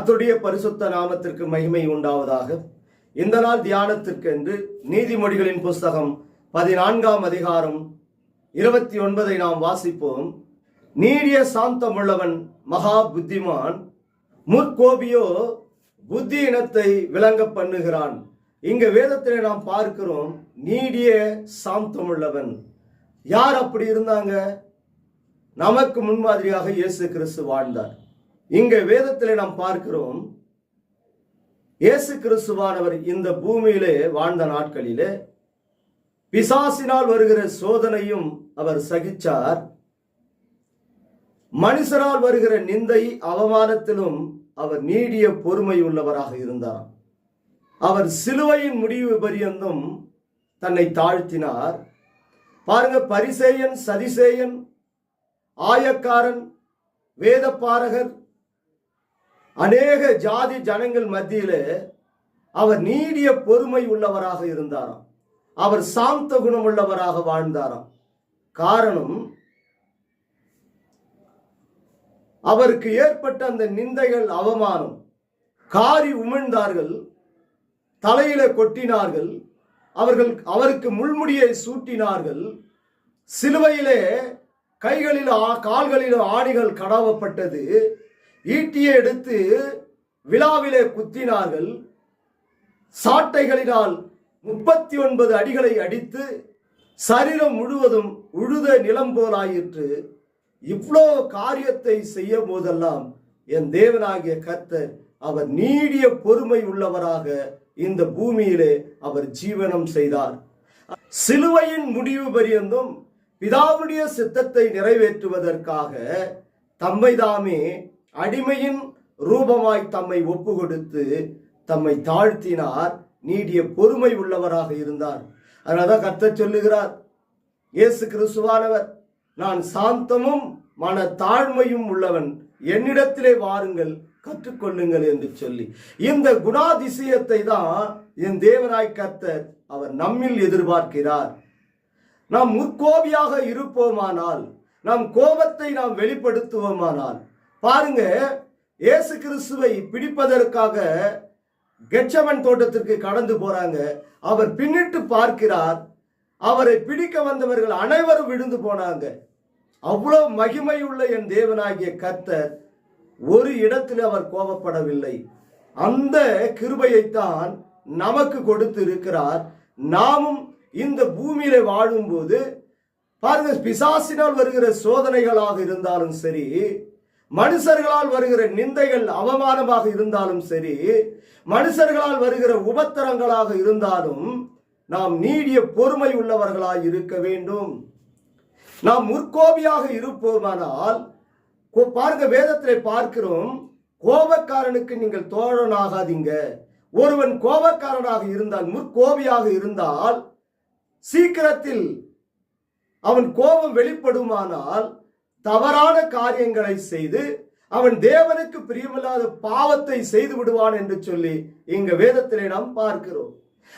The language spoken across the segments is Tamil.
கர்த்தருடைய பரிசுத்த நாமத்திற்கு மகிமை உண்டாவதாக. இந்த நாள் தியானத்திற்கு என்று நீதிமொழிகளின் புஸ்தகம் 14ஆம் அதிகாரம் 29 நாம் வாசிப்போம். நீடிய சாந்தமுள்ளவன் மகா புத்திமான், முற்கோபியோ புத்தி இனத்தை விளங்க பண்ணுகிறான். இங்க வேதத்திலே நாம் பார்க்கிறோம், நீடிய சாந்தமுள்ளவன். யார் அப்படி இருந்தாங்க? நமக்கு முன்மாதிரியாக இயேசு கிறிஸ்து வாழ்ந்தார். இங்க வேதத்திலே நாம் பார்க்கிறோம், இயேசு கிறிஸ்துவானவர் இந்த பூமியிலே வாழ்ந்த நாட்களிலே பிசாசினால் வருகிற சோதனையும் அவர் சகிச்சார். மனுஷரால் வருகிற நிந்தை அவமானத்திலும் அவர் நீடிய பொறுமை உள்ளவராக இருந்தார். அவர் சிலுவையின் முடிவு பரியந்தும் தன்னை தாழ்த்தினார். பாருங்க, பரிசேயன், சதிசேயன், ஆயக்காரன், வேதபாரகர், அநேக ஜாதி ஜனங்கள் மத்தியிலே அவர் நீடிய பொறுமை உள்ளவராக இருந்தாராம். அவர் சாந்த குணம் உள்ளவராக வாழ்ந்தாராம். காரணம், அவருக்கு ஏற்பட்ட அந்த நிந்தைகள், அவமானம், காரி உமிழ்ந்தார்கள், தலையில கொட்டினார்கள், அவருக்கு முள்முடியை சூட்டினார்கள், சிலுவையிலே கைகளில் கால்களில் ஆணிகள் கடவப்பட்டது, ஈட்டியை எடுத்து விழாவிலே குத்தினார்கள், சாட்டைகளினால் 39 அடிகளை அடித்து சரீரம் முழுவதும் உழுத நிலம் போலாயிற்று. இவ்வளோ காரியத்தை செய்ய போதெல்லாம் என் தேவனாகிய கர்த்தர் அவர் நீடிய பொறுமை உள்ளவராக இந்த பூமியிலே அவர் ஜீவனம் செய்தார். சிலுவையின் முடிவு பரியந்தும் பிதாவுடைய சித்தத்தை நிறைவேற்றுவதற்காக தம்மை தாமே அடிமையின் ரூபமாய் தம்மை ஒப்பு கொடுத்து தம்மை தாழ்த்தினார். நீடிய பொறுமை உள்ளவராக இருந்தார். அதனால்தான் கர்த்தர் சொல்லுகிறார், இயேசு கிறிஸ்துவானவர், நான் சாந்தமும் மன தாழ்மையும் உள்ளவன், என்னிடத்திலே வாருங்கள், கற்றுக்கொள்ளுங்கள் என்று சொல்லி, இந்த குணாதிசயத்தை தான் என் தேவனாய் கர்த்தர் அவர் நம்மில் எதிர்பார்க்கிறார். நாம் முற்கோபியாக இருப்போமானால், நம் கோபத்தை நாம் வெளிப்படுத்துவோமானால், பாருங்க, இயேசு கிறிஸ்துவை பிடிப்பதற்காக கெத்செமனே தோட்டத்திற்கு கடந்து போறாங்க. அவர் பின்னிட்டு பார்க்கிறார். அவரை பிடிக்க வந்தவர்கள் அனைவரும் விழுந்து போனாங்க. அவ்வளவு மகிமை உள்ள என் தேவனாகிய கர்த்தர் ஒரு இடத்தில் அவர் கோபப்படவில்லை. அந்த கிருபையைத்தான் நமக்கு கொடுத்து இருக்கிறார். நாமும் இந்த பூமியில வாழும்போது பாருங்க, பிசாசினால் வருகிற சோதனைகளாக இருந்தாலும் சரி, மனுஷர்களால் வருகிற நிந்தைகள் அவமானமாக இருந்தாலும் சரி, மனுஷர்களால் வருகிற உபத்திரங்களாக இருந்தாலும் நாம் நீடிய பொறுமை உள்ளவர்களாய் இருக்க வேண்டும். நாம் முற்கோபியாக இருப்போமானால், பாருங்க, வேதத்திலே பார்க்கிறோம், கோபக்காரனுக்கு நீங்கள் தோழனாகாதீங்க. ஒருவன் கோபக்காரனாக இருந்தால், முற்கோபியாக இருந்தால், சீக்கிரத்தில் அவன் கோபம் வெளிப்படுமானால் தவறான காரியங்களை செய்து அவன் தேவனுக்கு பிரியமில்லாத பாவத்தை செய்து விடுவான் என்று சொல்லி இங்க வேதத்திலே நாம் பார்க்கிறோம்.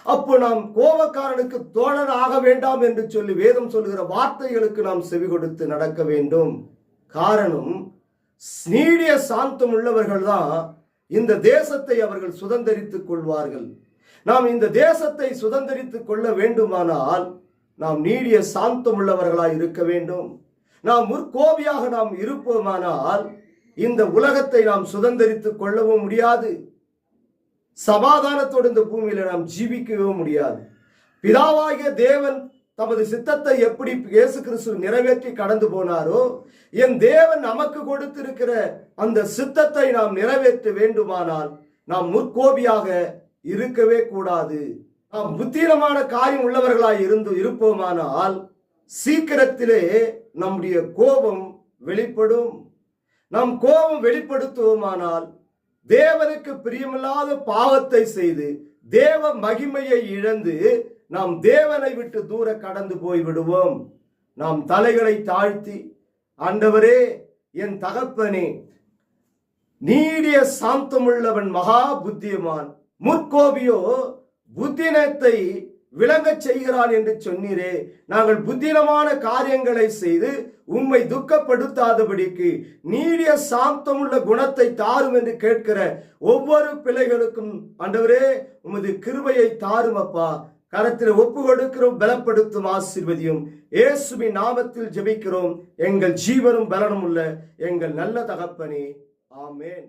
அப்போ நாம் கோபக்காரனுக்கு தோழன் ஆக வேண்டாம் என்று சொல்லி வேதம் சொல்லுகிற வார்த்தைகளுக்கு நாம் செவி கொடுத்து நடக்க வேண்டும். காரணம், நீடிய சாந்தம் உள்ளவர்கள் தான் இந்த தேசத்தை அவர்கள் சுதந்தரித்துக் கொள்வார்கள். நாம் இந்த தேசத்தை சுதந்தரித்துக் கொள்ள வேண்டுமானால் நாம் நீடிய சாந்தம் உள்ளவர்களாய் இருக்க வேண்டும். நாம் முற்கோபியாக நாம் இருப்போமானால் இந்த உலகத்தை நாம் சுதந்தரித்துக் கொள்ளவும் முடியாது. சமாதானத்தோடு இந்த பூமியில நாம் ஜீவிக்கவும் முடியாது. பிதாவாகிய தேவன் தமது சித்தத்தை எப்படி இயேசு கிறிஸ்து நிறைவேற்றி கடந்து போனாரோ, என் தேவன் நமக்கு கொடுத்திருக்கிற அந்த சித்தத்தை நாம் நிறைவேற்ற வேண்டுமானால் நாம் முற்கோபியாக இருக்கவே கூடாது. நாம் புத்தீனமான காரியம் உள்ளவர்களாய் இருப்போமானால் சீக்கிரத்திலே நம்முடைய கோபம் வெளிப்படும். நாம் கோபம் வெளிப்படுத்துவோமானால் தேவனுக்கு பிரியமில்லாத பாவத்தை செய்து தேவ மகிமையை இழந்து நாம் தேவனை விட்டு தூர கடந்து போய் விடுவோம். நாம் தலைகளை தாழ்த்தி, ஆண்டவரே, என் தகப்பனே, நீடிய சாந்தமுள்ளவன் மகா புத்தியமான், முற்கோபியோ புத்தினத்தை விளங்கச் செய்கிறான் என்று சொன்னீரே. நாங்கள் புத்தினமான காரியங்களை செய்து உம்மை துக்கப்படுத்தாதபடிக்கு நீடிய சாந்தமுள்ள குணத்தை தாரும் என்று கேட்கிற ஒவ்வொரு பிள்ளைகளுக்கும் ஆண்டவரே உமது கிருபையை தாரும் அப்பா. கரத்தில் ஒப்பு கொடுக்கிறோம், பலப்படுத்தும், ஆசீர்வதியும். இயேசுவின் நாமத்தில் ஜெபிக்கிறோம் எங்கள் ஜீவனும் பலனும் உள்ள எங்கள் நல்ல தகப்பனே, ஆமென்.